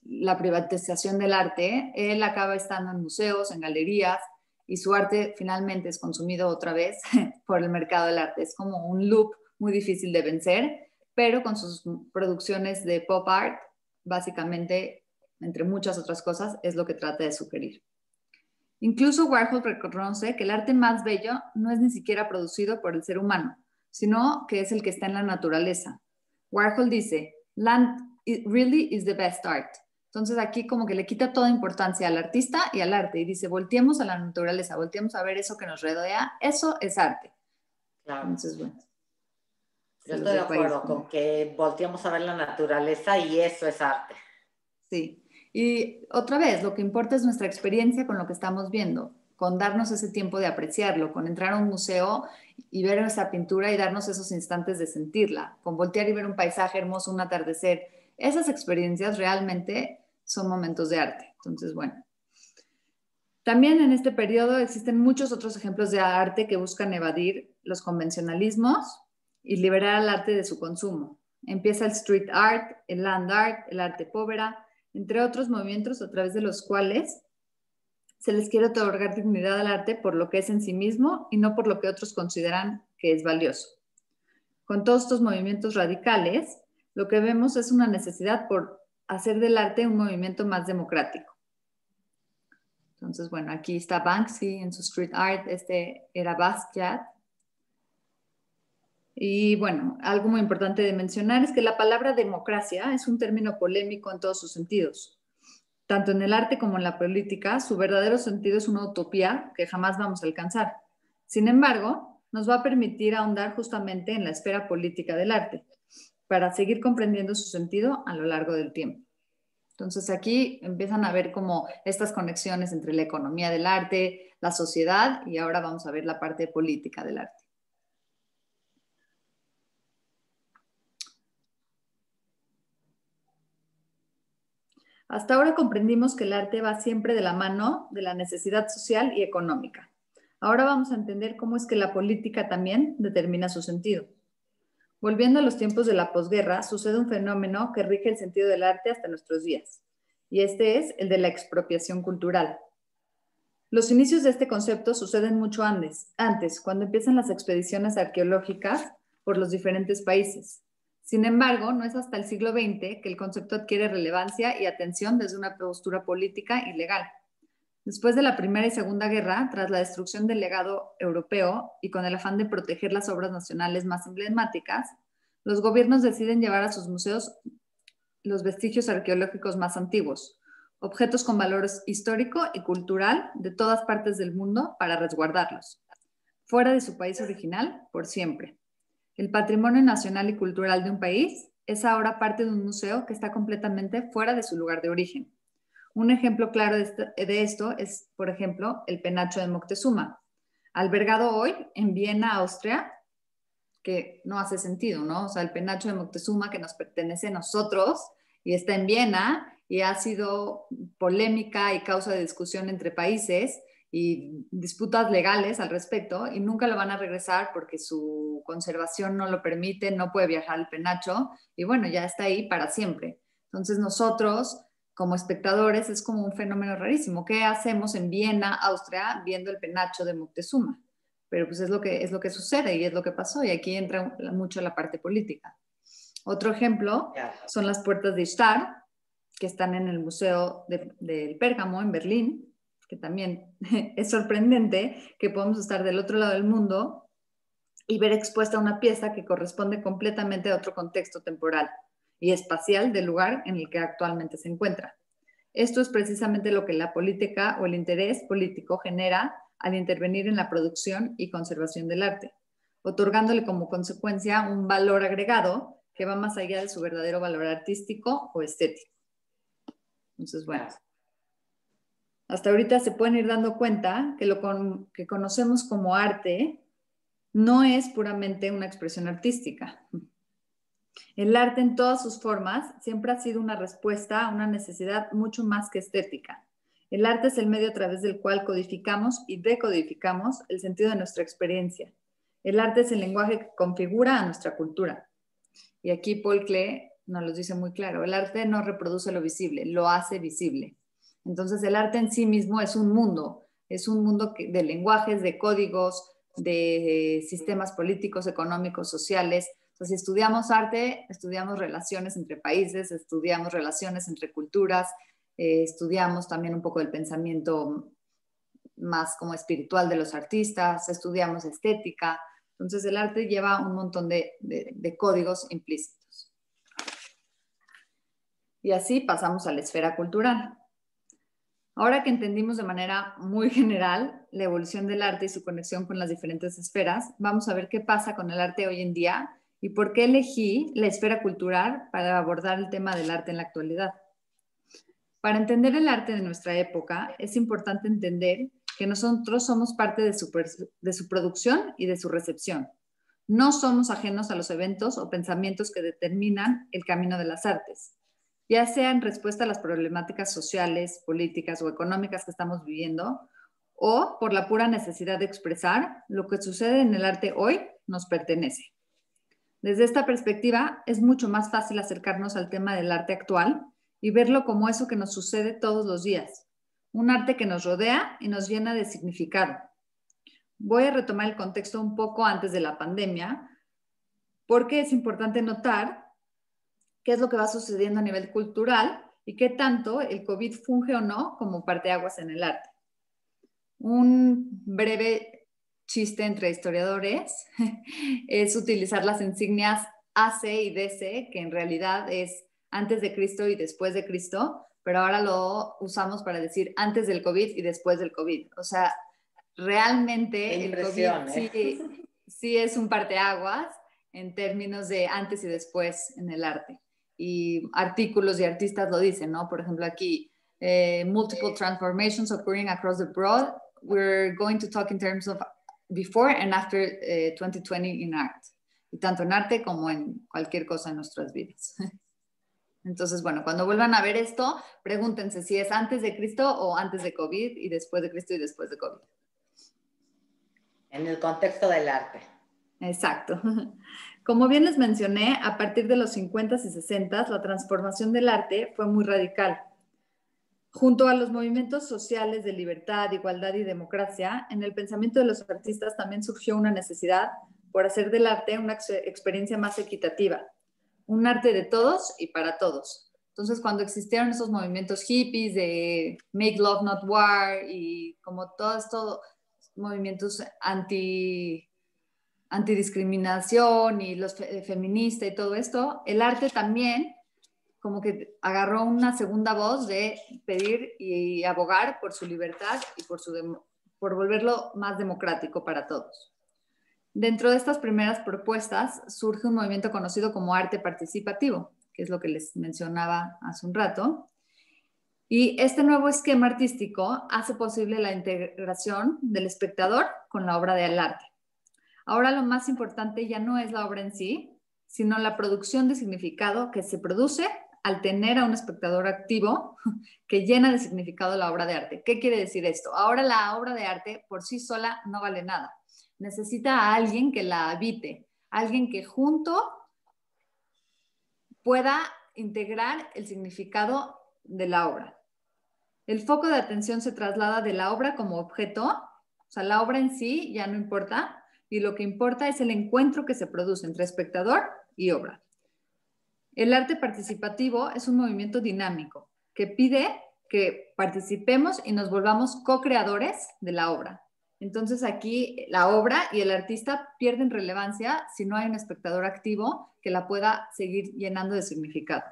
la privatización del arte, él acaba estando en museos, en galerías, y su arte finalmente es consumido otra vez por el mercado del arte. Es como un loop muy difícil de vencer, pero con sus producciones de pop art, básicamente, entre muchas otras cosas, es lo que trata de sugerir. Incluso Warhol reconoce que el arte más bello no es ni siquiera producido por el ser humano, sino que es el que está en la naturaleza. Warhol dice, "Land really is the best art." Entonces aquí como que le quita toda importancia al artista y al arte y dice, volteemos a la naturaleza, volteemos a ver eso que nos rodea, eso es arte. Claro. Entonces, bueno. Yo estoy de acuerdo con que volteemos a ver la naturaleza y eso es arte. Sí. Y otra vez, lo que importa es nuestra experiencia con lo que estamos viendo, con darnos ese tiempo de apreciarlo, con entrar a un museo y ver esa pintura y darnos esos instantes de sentirla, con voltear y ver un paisaje hermoso, un atardecer. Esas experiencias realmente son momentos de arte. Entonces, bueno. También en este periodo existen muchos otros ejemplos de arte que buscan evadir los convencionalismos y liberar al arte de su consumo. Empieza el street art, el land art, el arte povera, entre otros movimientos a través de los cuales se les quiere otorgar dignidad al arte por lo que es en sí mismo y no por lo que otros consideran que es valioso. Con todos estos movimientos radicales, lo que vemos es una necesidad por hacer del arte un movimiento más democrático. Entonces, bueno, aquí está Banksy en su street art, este era Basquiat. Y bueno, algo muy importante de mencionar es que la palabra democracia es un término polémico en todos sus sentidos. Tanto en el arte como en la política, su verdadero sentido es una utopía que jamás vamos a alcanzar. Sin embargo, nos va a permitir ahondar justamente en la esfera política del arte, para seguir comprendiendo su sentido a lo largo del tiempo. Entonces aquí empiezan a ver como estas conexiones entre la economía del arte, la sociedad y ahora vamos a ver la parte política del arte. Hasta ahora comprendimos que el arte va siempre de la mano de la necesidad social y económica. Ahora vamos a entender cómo es que la política también determina su sentido. Volviendo a los tiempos de la posguerra, sucede un fenómeno que rige el sentido del arte hasta nuestros días, y este es el de la expropiación cultural. Los inicios de este concepto suceden mucho antes, cuando empiezan las expediciones arqueológicas por los diferentes países. Sin embargo, no es hasta el siglo XX que el concepto adquiere relevancia y atención desde una postura política y legal. Después de la Primera y Segunda Guerra, tras la destrucción del legado europeo y con el afán de proteger las obras nacionales más emblemáticas, los gobiernos deciden llevar a sus museos los vestigios arqueológicos más antiguos, objetos con valor histórico y cultural de todas partes del mundo para resguardarlos, fuera de su país original por siempre. El patrimonio nacional y cultural de un país es ahora parte de un museo que está completamente fuera de su lugar de origen. Un ejemplo claro de esto es, por ejemplo, el penacho de Moctezuma, albergado hoy en Viena, Austria, que no hace sentido, ¿no? O sea, el penacho de Moctezuma que nos pertenece a nosotros y está en Viena y ha sido polémica y causa de discusión entre países y disputas legales al respecto y nunca lo van a regresar porque su conservación no lo permite, no puede viajar el penacho y bueno, ya está ahí para siempre. Entonces nosotros como espectadores es como un fenómeno rarísimo. ¿Qué hacemos en Viena, Austria, viendo el penacho de Moctezuma? Pero pues es lo que sucede y es lo que pasó y aquí entra mucho la parte política. Otro ejemplo son las puertas de Ishtar, que están en el Museo del Pérgamo en Berlín, que también es sorprendente que podamos estar del otro lado del mundo y ver expuesta una pieza que corresponde completamente a otro contexto temporal y espacial del lugar en el que actualmente se encuentra. Esto es precisamente lo que la política o el interés político genera al intervenir en la producción y conservación del arte, otorgándole como consecuencia un valor agregado que va más allá de su verdadero valor artístico o estético. Entonces, bueno, hasta ahorita se pueden ir dando cuenta que lo que conocemos como arte no es puramente una expresión artística. El arte en todas sus formas siempre ha sido una respuesta a una necesidad mucho más que estética. El arte es el medio a través del cual codificamos y decodificamos el sentido de nuestra experiencia. El arte es el lenguaje que configura a nuestra cultura. Y aquí Paul Klee nos lo dice muy claro, el arte no reproduce lo visible, lo hace visible. Entonces el arte en sí mismo es un mundo de lenguajes, de códigos, de sistemas políticos, económicos, sociales. Entonces, si estudiamos arte, estudiamos relaciones entre países, estudiamos relaciones entre culturas, estudiamos también un poco del pensamiento más como espiritual de los artistas, estudiamos estética. Entonces el arte lleva un montón de códigos implícitos. Y así pasamos a la esfera cultural. Ahora que entendimos de manera muy general la evolución del arte y su conexión con las diferentes esferas, vamos a ver qué pasa con el arte hoy en día y por qué elegí la esfera cultural para abordar el tema del arte en la actualidad. Para entender el arte de nuestra época, es importante entender que nosotros somos parte de su producción y de su recepción. No somos ajenos a los eventos o pensamientos que determinan el camino de las artes, ya sea en respuesta a las problemáticas sociales, políticas o económicas que estamos viviendo, o por la pura necesidad de expresar lo que sucede en el arte hoy nos pertenece. Desde esta perspectiva, es mucho más fácil acercarnos al tema del arte actual y verlo como eso que nos sucede todos los días, un arte que nos rodea y nos llena de significado. Voy a retomar el contexto un poco antes de la pandemia, porque es importante notar qué es lo que va sucediendo a nivel cultural y qué tanto el COVID funge o no como parteaguas en el arte. Un breve chiste entre historiadores es utilizar las insignias AC y DC, que en realidad es antes de Cristo y después de Cristo, pero ahora lo usamos para decir antes del COVID y después del COVID. O sea, realmente el COVID sí es un parteaguas en términos de antes y después en el arte. Y artículos y artistas lo dicen, ¿no? Por ejemplo, aquí, multiple transformations occurring across the broad. We're going to talk in terms of before and after 2020 in art. Y tanto en arte como en cualquier cosa en nuestras vidas. Entonces, bueno, cuando vuelvan a ver esto, pregúntense si es antes de Cristo o antes de COVID y después de Cristo y después de COVID. En el contexto del arte. Exacto. Como bien les mencioné, a partir de los 50s y 60s, la transformación del arte fue muy radical. Junto a los movimientos sociales de libertad, igualdad y democracia, en el pensamiento de los artistas también surgió una necesidad por hacer del arte una experiencia más equitativa, un arte de todos y para todos. Entonces, cuando existieron esos movimientos hippies de Make Love Not War y como todos estos movimientos antidiscriminación y los feministas y todo esto, el arte también como que agarró una segunda voz de pedir y abogar por su libertad y por volverlo más democrático para todos. Dentro de estas primeras propuestas surge un movimiento conocido como arte participativo, que es lo que les mencionaba hace un rato. Y este nuevo esquema artístico hace posible la integración del espectador con la obra del arte. Ahora lo más importante ya no es la obra en sí, sino la producción de significado que se produce al tener a un espectador activo que llena de significado la obra de arte. ¿Qué quiere decir esto? Ahora la obra de arte por sí sola no vale nada. Necesita a alguien que la habite, alguien que junto pueda integrar el significado de la obra. El foco de atención se traslada de la obra como objeto, o sea, la obra en sí ya no importa, y lo que importa es el encuentro que se produce entre espectador y obra. El arte participativo es un movimiento dinámico que pide que participemos y nos volvamos co-creadores de la obra. Entonces aquí la obra y el artista pierden relevancia si no hay un espectador activo que la pueda seguir llenando de significado.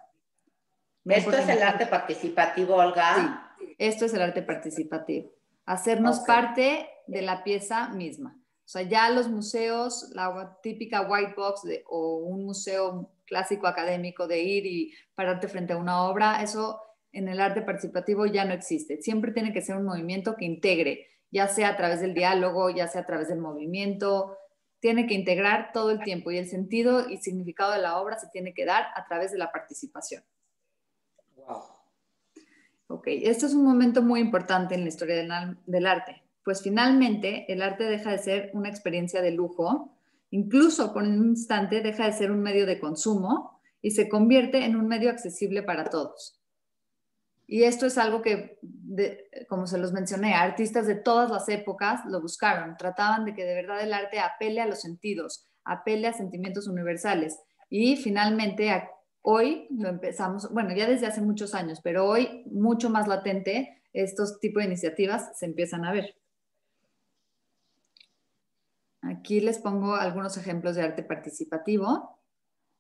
¿Esto es el arte participativo, Olga? Sí, esto es el arte participativo. Hacernos parte de la pieza misma. O sea, ya los museos, la típica white box o un museo clásico académico de ir y pararte frente a una obra, eso en el arte participativo ya no existe. Siempre tiene que ser un movimiento que integre, ya sea a través del diálogo, ya sea a través del movimiento, tiene que integrar todo el tiempo y el sentido y significado de la obra se tiene que dar a través de la participación. Wow. Ok, esto es un momento muy importante en la historia del arte, pues finalmente el arte deja de ser una experiencia de lujo Incluso por un instante deja de ser un medio de consumo y se convierte en un medio accesible para todos. Y esto es algo que, como se los mencioné, artistas de todas las épocas lo buscaron. Trataban de que de verdad el arte apele a los sentidos, apele a sentimientos universales. Y finalmente, hoy lo empezamos, bueno, ya desde hace muchos años, pero hoy mucho más latente, estos tipos de iniciativas se empiezan a ver. Aquí les pongo algunos ejemplos de arte participativo.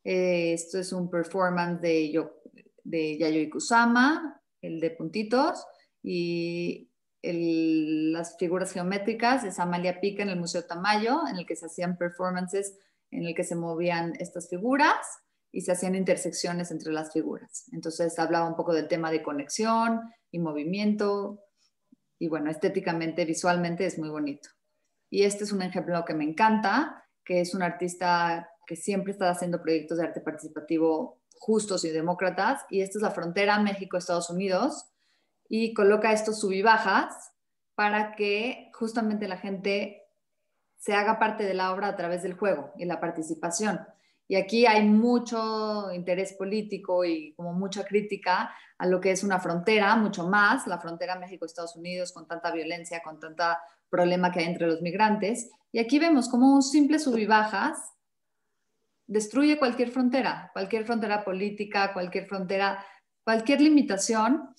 Esto es un performance de Yayoi Kusama, el de puntitos, y las figuras geométricas es Amalia Pica en el Museo Tamayo, en el que se hacían performances en el que se movían estas figuras y se hacían intersecciones entre las figuras. Entonces hablaba un poco del tema de conexión y movimiento, y bueno, estéticamente, visualmente es muy bonito. Y este es un ejemplo que me encanta, que es un artista que siempre está haciendo proyectos de arte participativo justos y demócratas, y esta es la frontera México-Estados Unidos, y coloca estos sub y bajas para que justamente la gente se haga parte de la obra a través del juego y la participación. Y aquí hay mucho interés político y como mucha crítica a lo que es una frontera, mucho más, la frontera México-Estados Unidos, con tanta violencia, con tanta problema que hay entre los migrantes. Y aquí vemos como un simple sub y bajas destruye cualquier frontera política, cualquier frontera, cualquier limitación.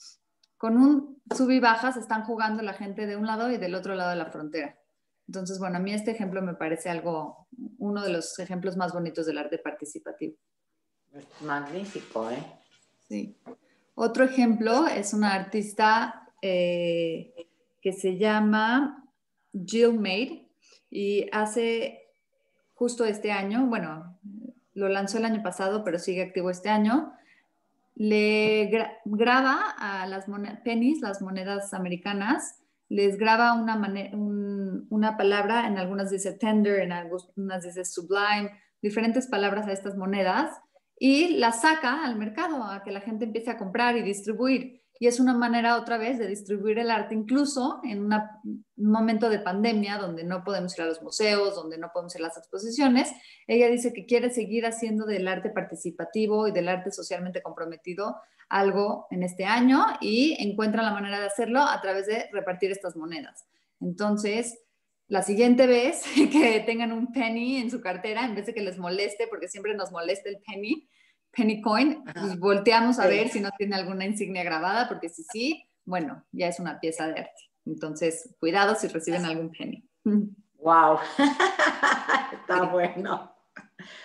Con un sub y bajas están jugando la gente de un lado y del otro lado de la frontera. Entonces, bueno, a mí este ejemplo me parece uno de los ejemplos más bonitos del arte participativo. Es magnífico, ¿eh? Sí. Otro ejemplo es una artista que se llama Jill Maid y hace justo este año, bueno, lo lanzó el año pasado, pero sigue activo este año, le graba a las pennies, las monedas americanas, les graba una palabra, en algunas dice tender, en algunas dice sublime, diferentes palabras a estas monedas, y las saca al mercado a que la gente empiece a comprar y distribuir. Y es una manera otra vez de distribuir el arte, incluso en un momento de pandemia donde no podemos ir a los museos, donde no podemos ir a las exposiciones. Ella dice que quiere seguir haciendo del arte participativo y del arte socialmente comprometido algo en este año y encuentra la manera de hacerlo a través de repartir estas monedas. Entonces, la siguiente vez que tengan un penny en su cartera, en vez de que les moleste, porque siempre nos molesta el penny coin, pues volteamos a ver si no tiene alguna insignia grabada, porque si sí, bueno, ya es una pieza de arte. Entonces, cuidado si reciben algún penny. ¡Wow! Está bueno.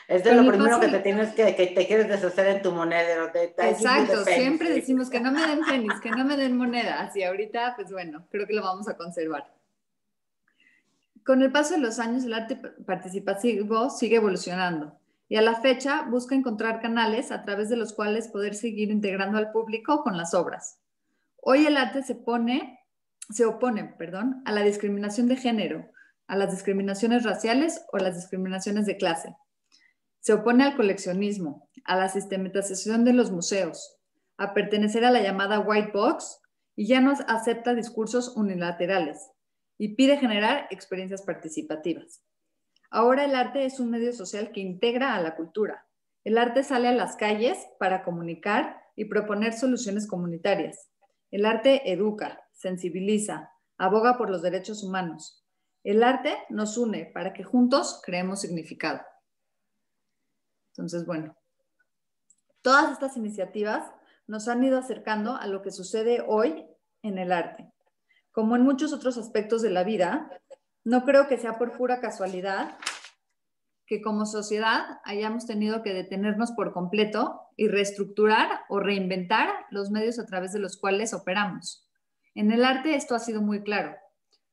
Es de lo primero que te tienes que te quieres deshacer en tu monedero. Exacto, siempre decimos que no me den pennies, que no me den monedas, y ahorita, pues bueno, creo que lo vamos a conservar. Con el paso de los años, el arte participativo sigue evolucionando y a la fecha busca encontrar canales a través de los cuales poder seguir integrando al público con las obras. Hoy el arte se opone, a la discriminación de género, a las discriminaciones raciales o las discriminaciones de clase. Se opone al coleccionismo, a la sistematización de los museos, a pertenecer a la llamada white box y ya no acepta discursos unilaterales y pide generar experiencias participativas. Ahora el arte es un medio social que integra a la cultura. El arte sale a las calles para comunicar y proponer soluciones comunitarias. El arte educa, sensibiliza, aboga por los derechos humanos. El arte nos une para que juntos creemos significado. Entonces, bueno, todas estas iniciativas nos han ido acercando a lo que sucede hoy en el arte. Como en muchos otros aspectos de la vida, no creo que sea por pura casualidad que como sociedad hayamos tenido que detenernos por completo y reestructurar o reinventar los medios a través de los cuales operamos. En el arte esto ha sido muy claro.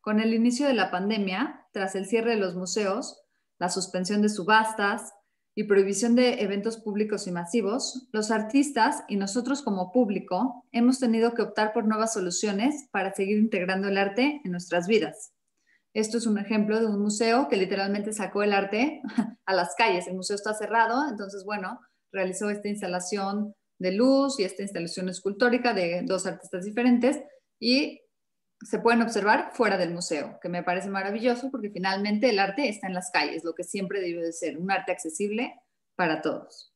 Con el inicio de la pandemia, tras el cierre de los museos, la suspensión de subastas y prohibición de eventos públicos y masivos, los artistas y nosotros como público hemos tenido que optar por nuevas soluciones para seguir integrando el arte en nuestras vidas. Esto es un ejemplo de un museo que literalmente sacó el arte a las calles. El museo está cerrado, entonces, bueno, realizó esta instalación de luz y esta instalación escultórica de dos artistas diferentes y se pueden observar fuera del museo, que me parece maravilloso porque finalmente el arte está en las calles, lo que siempre debe de ser, un arte accesible para todos.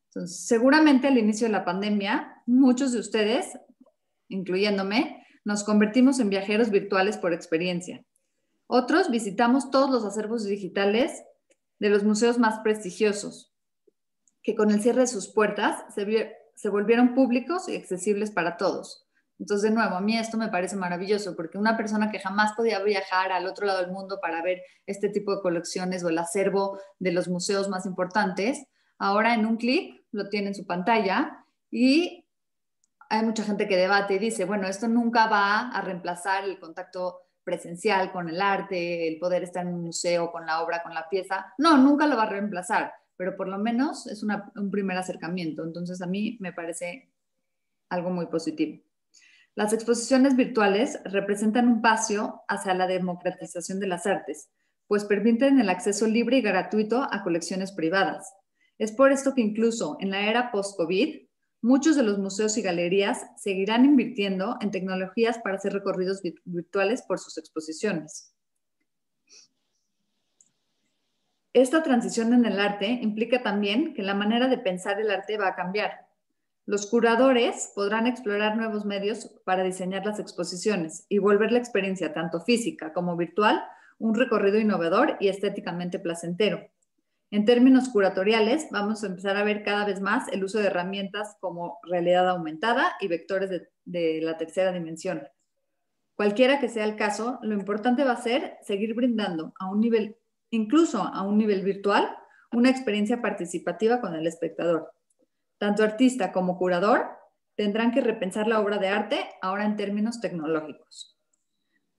Entonces, seguramente al inicio de la pandemia, muchos de ustedes, incluyéndome, nos convertimos en viajeros virtuales por experiencia. Otros visitamos todos los acervos digitales de los museos más prestigiosos, que con el cierre de sus puertas se volvieron públicos y accesibles para todos. Entonces, de nuevo, a mí esto me parece maravilloso, porque una persona que jamás podía viajar al otro lado del mundo para ver este tipo de colecciones o el acervo de los museos más importantes, ahora en un clic lo tiene en su pantalla y hay mucha gente que debate y dice, bueno, esto nunca va a reemplazar el contacto presencial con el arte, el poder estar en un museo con la obra, con la pieza. No, nunca lo va a reemplazar, pero por lo menos es un primer acercamiento. Entonces, a mí me parece algo muy positivo. Las exposiciones virtuales representan un paso hacia la democratización de las artes, pues permiten el acceso libre y gratuito a colecciones privadas. Es por esto que incluso en la era post-COVID, muchos de los museos y galerías seguirán invirtiendo en tecnologías para hacer recorridos virtuales por sus exposiciones. Esta transición en el arte implica también que la manera de pensar el arte va a cambiar. Los curadores podrán explorar nuevos medios para diseñar las exposiciones y volver la experiencia, tanto física como virtual, un recorrido innovador y estéticamente placentero. En términos curatoriales, vamos a empezar a ver cada vez más el uso de herramientas como realidad aumentada y vectores de la tercera dimensión. Cualquiera que sea el caso, lo importante va a ser seguir brindando a un nivel, incluso a un nivel virtual, una experiencia participativa con el espectador. Tanto artista como curador tendrán que repensar la obra de arte ahora en términos tecnológicos.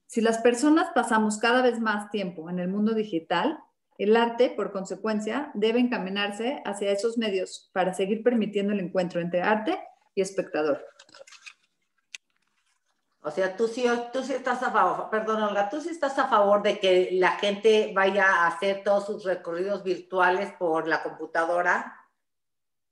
Si las personas pasamos cada vez más tiempo en el mundo digital, el arte, por consecuencia, debe encaminarse hacia esos medios para seguir permitiendo el encuentro entre arte y espectador. O sea, tú sí estás a favor, perdón, Olga, tú sí estás a favor de que la gente vaya a hacer todos sus recorridos virtuales por la computadora.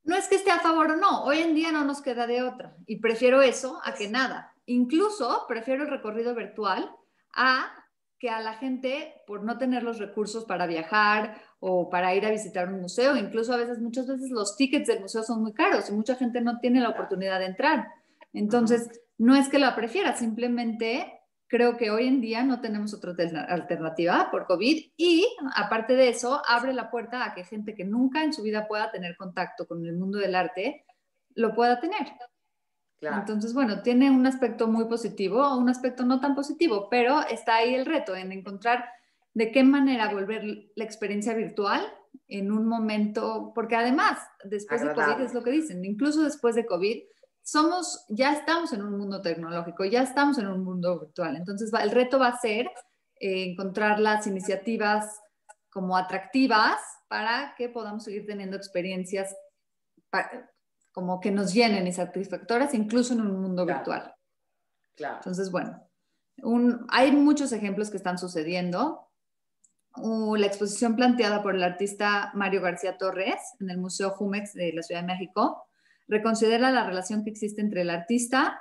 No es que esté a favor o no, hoy en día no nos queda de otra y prefiero eso a que nada. Incluso prefiero el recorrido virtual a que a la gente, por no tener los recursos para viajar o para ir a visitar un museo, incluso muchas veces los tickets del museo son muy caros y mucha gente no tiene la oportunidad de entrar. Entonces, no es que la prefiera, simplemente creo que hoy en día no tenemos otra alternativa por COVID y aparte de eso abre la puerta a que gente que nunca en su vida pueda tener contacto con el mundo del arte lo pueda tener. Claro. Entonces, bueno, tiene un aspecto muy positivo o un aspecto no tan positivo, pero está ahí el reto en encontrar de qué manera volver la experiencia virtual en un momento, porque además, después de COVID es lo que dicen, incluso después de COVID, ya estamos en un mundo tecnológico, ya estamos en un mundo virtual. Entonces, el reto va a ser encontrar las iniciativas como atractivas para que podamos seguir teniendo experiencias como que nos llenen y satisfactorias, incluso en un mundo virtual. Claro. Entonces, bueno, hay muchos ejemplos que están sucediendo. La exposición planteada por el artista Mario García Torres en el Museo Jumex de la Ciudad de México reconsidera la relación que existe entre el artista,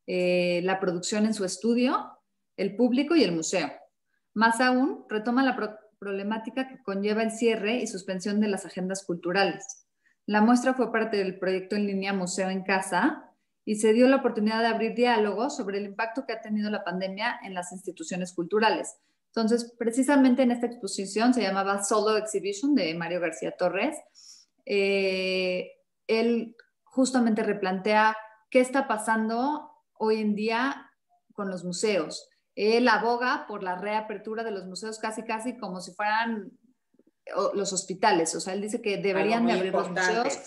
la producción en su estudio, el público y el museo. Más aún, retoma la problemática que conlleva el cierre y suspensión de las agendas culturales. La muestra fue parte del proyecto en línea Museo en Casa y se dio la oportunidad de abrir diálogos sobre el impacto que ha tenido la pandemia en las instituciones culturales. Entonces, precisamente en esta exposición, se llamaba Solo Exhibition de Mario García Torres, él justamente replantea qué está pasando hoy en día con los museos. Él aboga por la reapertura de los museos casi como si fueran los hospitales. O sea, él dice que deberían de abrir los museos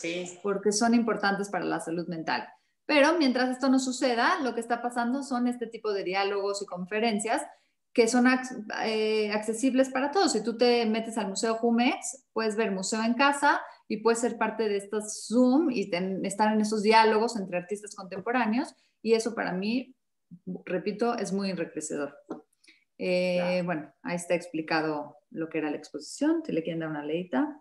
porque son importantes para la salud mental. Pero mientras esto no suceda, lo que está pasando son este tipo de diálogos y conferencias que son accesibles para todos. Si tú te metes al Museo Jumex, puedes ver Museo en Casa y puedes ser parte de estos Zoom y estar en esos diálogos entre artistas contemporáneos, y eso para mí, repito, es muy enriquecedor. Claro. Bueno, ahí está explicado lo que era la exposición, si le quieren dar una leída.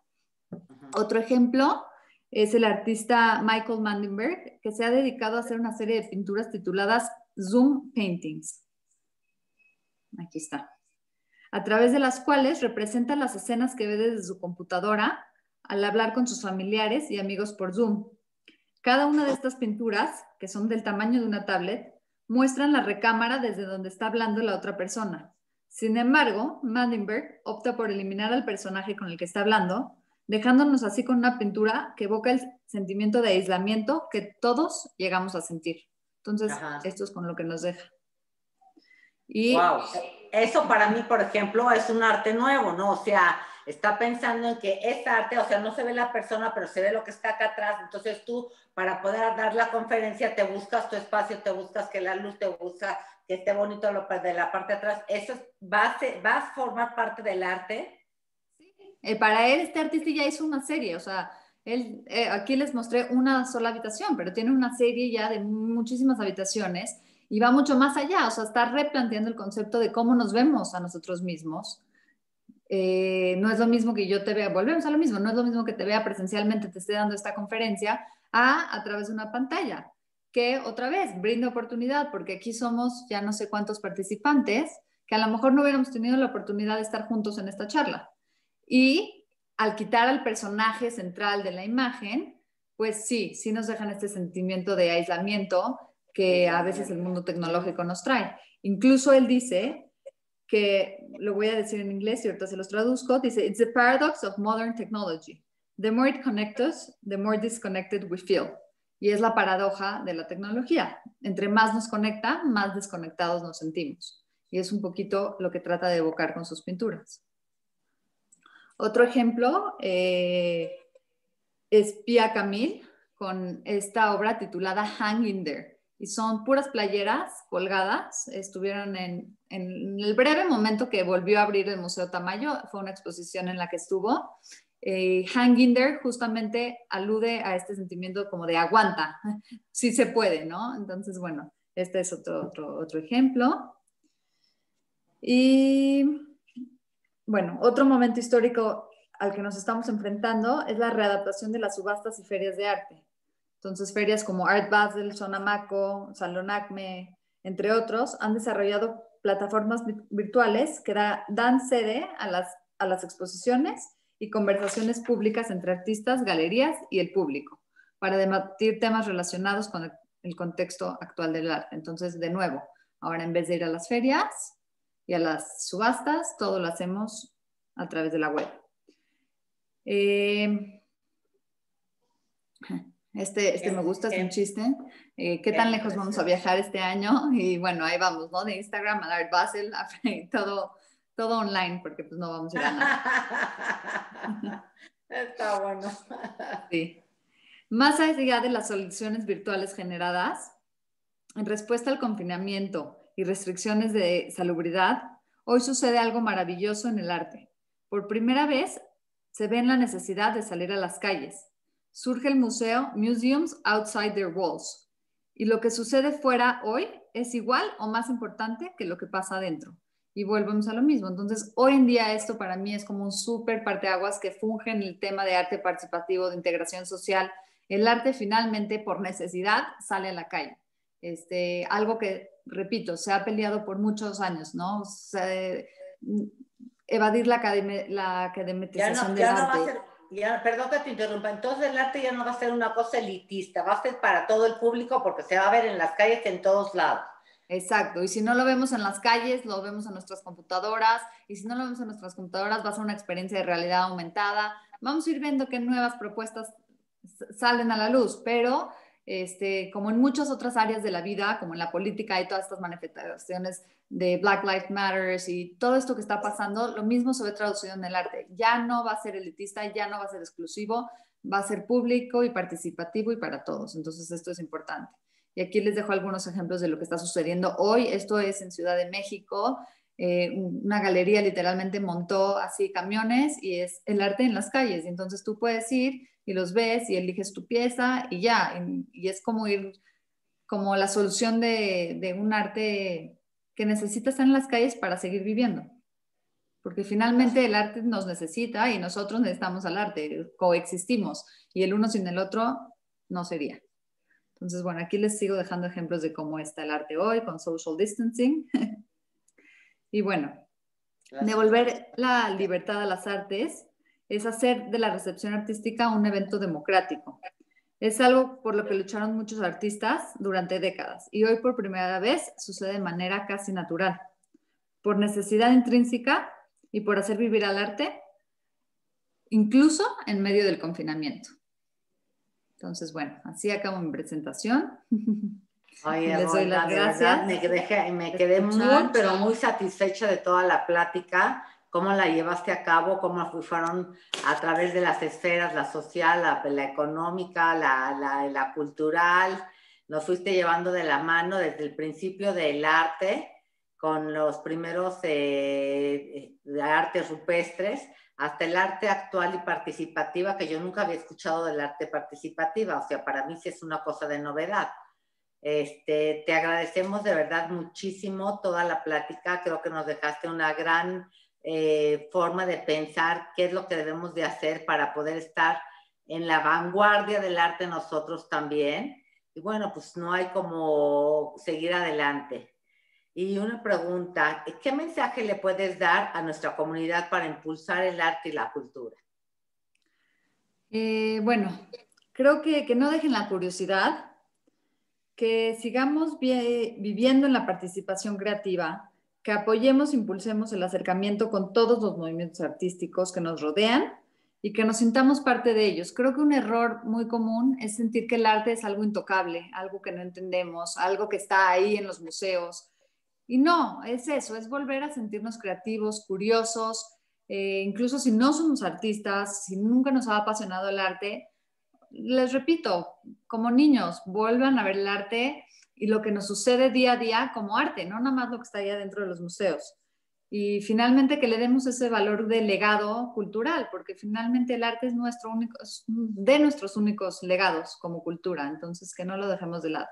Otro ejemplo es el artista Michael Mandenberg, que se ha dedicado a hacer una serie de pinturas tituladas Zoom Paintings. Aquí está. A través de las cuales representa las escenas que ve desde su computadora al hablar con sus familiares y amigos por Zoom. Cada una de estas pinturas, que son del tamaño de una tablet, muestran la recámara desde donde está hablando la otra persona. Sin embargo, Mandenberg opta por eliminar al personaje con el que está hablando, dejándonos así con una pintura que evoca el sentimiento de aislamiento que todos llegamos a sentir. Entonces, esto es con lo que nos deja. Y wow, eso para mí, por ejemplo, es un arte nuevo, ¿no? O sea, está pensando en que es arte, o sea, no se ve la persona, pero se ve lo que está acá atrás. Entonces tú, para poder dar la conferencia, te buscas tu espacio, te buscas que la luz, te busca que esté bonito lo de la parte de atrás. ¿Eso va a formar parte del arte? Sí. Para él, este artista ya hizo una serie, o sea, él, aquí les mostré una sola habitación, pero tiene una serie ya de muchísimas habitaciones y va mucho más allá, o sea, está replanteando el concepto de cómo nos vemos a nosotros mismos. No es lo mismo que yo te vea, volvemos a lo mismo, no es lo mismo que te vea presencialmente, te esté dando esta conferencia, a través de una pantalla, que otra vez brinda oportunidad, porque aquí somos ya no sé cuántos participantes, que a lo mejor no hubiéramos tenido la oportunidad de estar juntos en esta charla. Y al quitar al personaje central de la imagen, pues sí, sí nos dejan este sentimiento de aislamiento que a veces el mundo tecnológico nos trae. Incluso él dice que, lo voy a decir en inglés y ahorita se los traduzco, dice, it's the paradox of modern technology. The more it connects us, the more disconnected we feel. Y es la paradoja de la tecnología. Entre más nos conecta, más desconectados nos sentimos. Y es un poquito lo que trata de evocar con sus pinturas. Otro ejemplo es Pia Camille con esta obra titulada Hang in There. Y son puras playeras colgadas. Estuvieron en el breve momento que volvió a abrir el Museo Tamayo. Fue una exposición en la que estuvo. Hang in There justamente alude a este sentimiento como de aguanta. Sí se puede, ¿no? Entonces, bueno, este es otro ejemplo. Y bueno, otro momento histórico al que nos estamos enfrentando es la readaptación de las subastas y ferias de arte. Entonces, ferias como Art Basel, Sonamaco, Salón Acme, entre otros, han desarrollado plataformas virtuales que dan sede a las exposiciones y conversaciones públicas entre artistas, galerías y el público, para debatir temas relacionados con el contexto actual del arte. Entonces, de nuevo, ahora en vez de ir a las ferias y a las subastas, todo lo hacemos a través de la web. Este me gusta, es un chiste. ¿Qué tan lejos vamos a viajar este año? Y bueno, ahí vamos, ¿no? De Instagram a Art Basel, todo online, porque pues no vamos a ir a nada. Está bueno. Sí. Más allá de las soluciones virtuales generadas, en respuesta al confinamiento y restricciones de salubridad, hoy sucede algo maravilloso en el arte. Por primera vez se ve la necesidad de salir a las calles. Surge el museo Museums Outside Their Walls. Y lo que sucede fuera hoy es igual o más importante que lo que pasa adentro. Y volvemos a lo mismo. Entonces, hoy en día esto para mí es como un súper parteaguas que funge en el tema de arte participativo, de integración social. El arte finalmente, por necesidad, sale a la calle. Algo que, repito, se ha peleado por muchos años, ¿no? Evadir la academetización del arte. No va a ser, perdón que te interrumpa, entonces el arte ya no va a ser una cosa elitista, va a ser para todo el público porque se va a ver en las calles en todos lados. Exacto, y si no lo vemos en las calles, lo vemos en nuestras computadoras, y si no lo vemos en nuestras computadoras, va a ser una experiencia de realidad aumentada. Vamos a ir viendo qué nuevas propuestas salen a la luz, pero como en muchas otras áreas de la vida, como en la política y todas estas manifestaciones de Black Lives Matter y todo esto que está pasando, lo mismo se ve traducido en el arte. Ya no va a ser elitista, ya no va a ser exclusivo, va a ser público y participativo y para todos. Entonces esto es importante. Y aquí les dejo algunos ejemplos de lo que está sucediendo hoy. Esto es en Ciudad de México. Una galería literalmente montó así camiones y es el arte en las calles. Entonces tú puedes ir y los ves y eliges tu pieza y ya. Y es como ir, como la solución de un arte que necesita estar en las calles para seguir viviendo. Porque finalmente el arte nos necesita y nosotros necesitamos al arte, coexistimos y el uno sin el otro no sería. Entonces, bueno, aquí les sigo dejando ejemplos de cómo está el arte hoy con social distancing. Y bueno, Gracias. devolver la libertad a las artes es hacer de la recepción artística un evento democrático. Es algo por lo que lucharon muchos artistas durante décadas y hoy por primera vez sucede de manera casi natural. Por necesidad intrínseca y por hacer vivir al arte, incluso en medio del confinamiento. Entonces, bueno, así acabo mi presentación. Oye, Les doy las Rolda, de gracias. verdad me quedé muy, pero muy satisfecha de toda la plática, cómo la llevaste a cabo, cómo fueron a través de las esferas, la social, la económica, la cultural. Nos fuiste llevando de la mano desde el principio del arte, con los primeros de artes rupestres, hasta el arte actual y participativa, que yo nunca había escuchado del arte participativa, o sea, para mí sí es una cosa de novedad. Te agradecemos de verdad muchísimo toda la plática, creo que nos dejaste una gran forma de pensar qué es lo que debemos de hacer para poder estar en la vanguardia del arte nosotros también, y bueno, pues no hay como seguir adelante. Y una pregunta, ¿qué mensaje le puedes dar a nuestra comunidad para impulsar el arte y la cultura? Bueno, creo que no dejen la curiosidad, que sigamos viviendo en la participación creativa, que apoyemos, impulsemos el acercamiento con todos los movimientos artísticos que nos rodean y que nos sintamos parte de ellos. Creo que un error muy común es sentir que el arte es algo intocable, algo que no entendemos, algo que está ahí en los museos. Y no, es eso, es volver a sentirnos creativos, curiosos, incluso si no somos artistas, si nunca nos ha apasionado el arte, les repito, como niños, vuelvan a ver el arte y lo que nos sucede día a día como arte, no nada más lo que está allá dentro de los museos. Y finalmente que le demos ese valor de legado cultural, porque finalmente el arte es nuestro único, es de nuestros únicos legados como cultura, entonces que no lo dejemos de lado.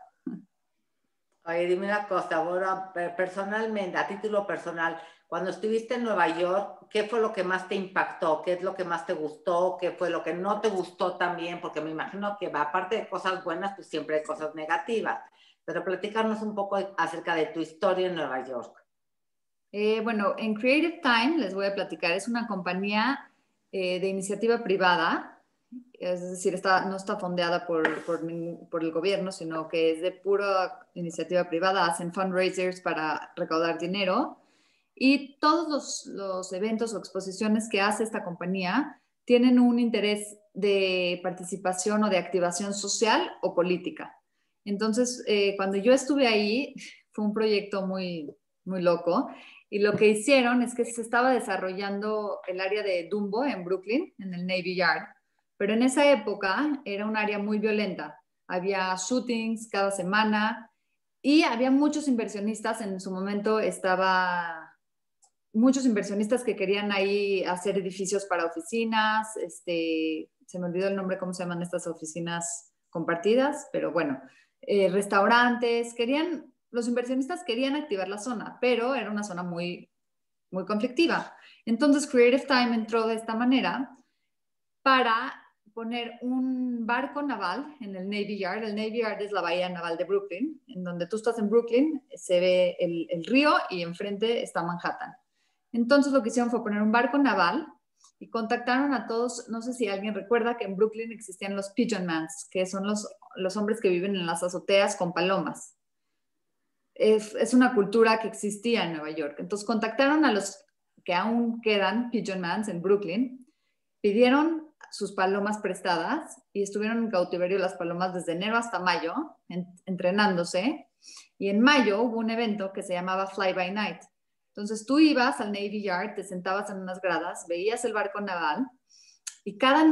Oye, dime una cosa, ahora personalmente, a título personal, cuando estuviste en Nueva York, ¿qué fue lo que más te impactó? ¿Qué es lo que más te gustó? ¿Qué fue lo que no te gustó también? Porque me imagino que aparte de cosas buenas, pues siempre hay cosas negativas. Pero platícanos un poco acerca de tu historia en Nueva York. Bueno, en Creative Time les voy a platicar, es una compañía de iniciativa privada, es decir, no está fondeada por el gobierno, sino que es de pura iniciativa privada, hacen fundraisers para recaudar dinero y todos los eventos o exposiciones que hace esta compañía tienen un interés de participación o de activación social o política. Entonces, cuando yo estuve ahí, fue un proyecto muy, muy loco. Y lo que hicieron es que se estaba desarrollando el área de Dumbo en Brooklyn, en el Navy Yard, pero en esa época era un área muy violenta. Había shootings cada semana y había muchos inversionistas. En su momento estaba muchos inversionistas que querían ahí hacer edificios para oficinas. Se me olvidó el nombre, cómo se llaman estas oficinas compartidas, pero bueno, restaurantes, los inversionistas querían activar la zona, pero era una zona muy, muy conflictiva. Entonces Creative Time entró de esta manera para poner un barco naval en el Navy Yard. El Navy Yard es la bahía naval de Brooklyn, en donde tú estás en Brooklyn, se ve el río y enfrente está Manhattan. Entonces lo que hicieron fue poner un barco naval y contactaron a todos. No sé si alguien recuerda que en Brooklyn existían los Pigeon Mans, que son los hombres que viven en las azoteas con palomas. Es una cultura que existía en Nueva York. Entonces contactaron a los que aún quedan Pigeon Mans en Brooklyn, pidieron sus palomas prestadas y estuvieron en cautiverio las palomas desde enero hasta mayo entrenándose, y en mayo hubo un evento que se llamaba Fly by Night. Entonces tú ibas al Navy Yard, te sentabas en unas gradas, veías el barco naval y cada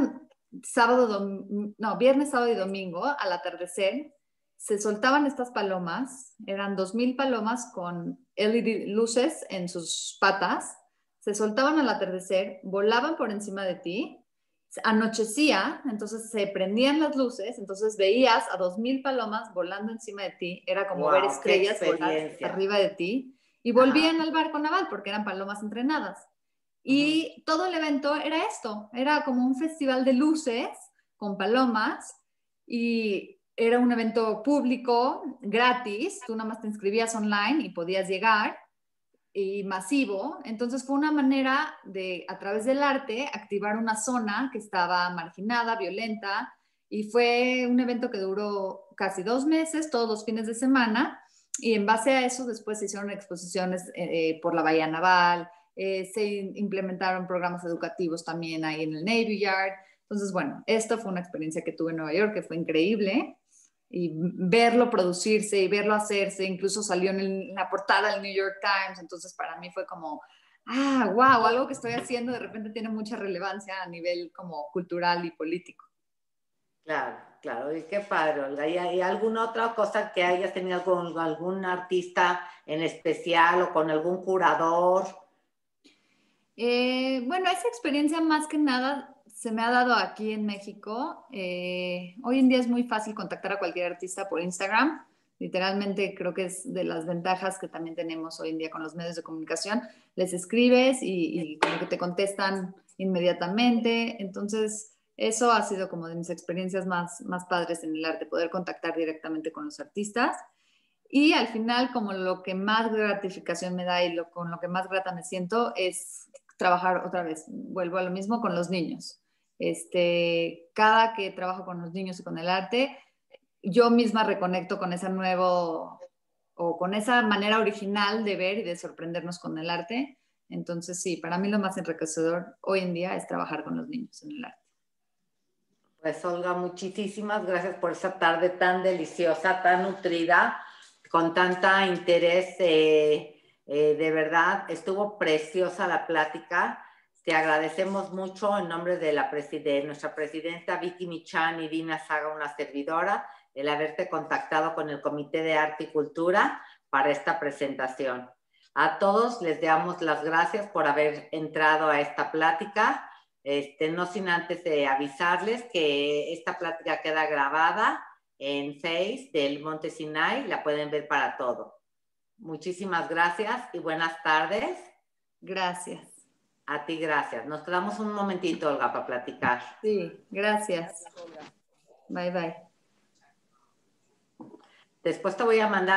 viernes, sábado y domingo al atardecer se soltaban estas palomas, eran 2,000 palomas con LED luces en sus patas, se soltaban al atardecer, volaban por encima de ti, anochecía, entonces se prendían las luces, entonces veías a 2,000 palomas volando encima de ti, era como ver estrellas volar arriba de ti, y volvían al barco naval porque eran palomas entrenadas. Y todo el evento era esto, era como un festival de luces con palomas y era un evento público, gratis, tú nada más te inscribías online y podías llegar. y masivo. Entonces fue una manera de, a través del arte, activar una zona que estaba marginada, violenta, y fue un evento que duró casi 2 meses, todos los fines de semana, y en base a eso después se hicieron exposiciones por la Bahía Naval, se implementaron programas educativos también ahí en el Navy Yard. Entonces, bueno, esta fue una experiencia que tuve en Nueva York que fue increíble, y verlo producirse y verlo hacerse, incluso salió en la portada del New York Times, entonces para mí fue como, wow, algo que estoy haciendo de repente tiene mucha relevancia a nivel como cultural y político. Claro, claro, y qué padre, Olga. ¿Y alguna otra cosa que hayas tenido con algún artista en especial o con algún curador? Bueno, esa experiencia más que nada se me ha dado aquí en México. Hoy en día es muy fácil contactar a cualquier artista por Instagram. Literalmente creo que es de las ventajas que también tenemos hoy en día con los medios de comunicación. Les escribes y como que te contestan inmediatamente. Entonces, eso ha sido como de mis experiencias más padres en el arte, poder contactar directamente con los artistas. Y al final, como lo que más gratificación me da y con lo que más grata me siento es trabajar otra vez, vuelvo a lo mismo con los niños. Cada que trabajo con los niños y con el arte, yo misma reconecto con ese nuevo o con esa manera original de ver y de sorprendernos con el arte. Entonces, sí, para mí lo más enriquecedor hoy en día es trabajar con los niños en el arte. Pues Olga, muchísimas gracias por esta tarde tan deliciosa, tan nutrida, con tanta interés. De verdad, estuvo preciosa la plática. Te agradecemos mucho en nombre de nuestra presidenta Vicky Michan y Dina Saga, una servidora, el haberte contactado con el Comité de Arte y Cultura para esta presentación. A todos les damos las gracias por haber entrado a esta plática. No sin antes avisarles que esta plática queda grabada en Face del Monte Sinai, la pueden ver para todo. Muchísimas gracias y buenas tardes. Gracias. A ti, gracias. Nos quedamos un momentito, Olga, para platicar. Sí, gracias. Bye, bye. Después te voy a mandar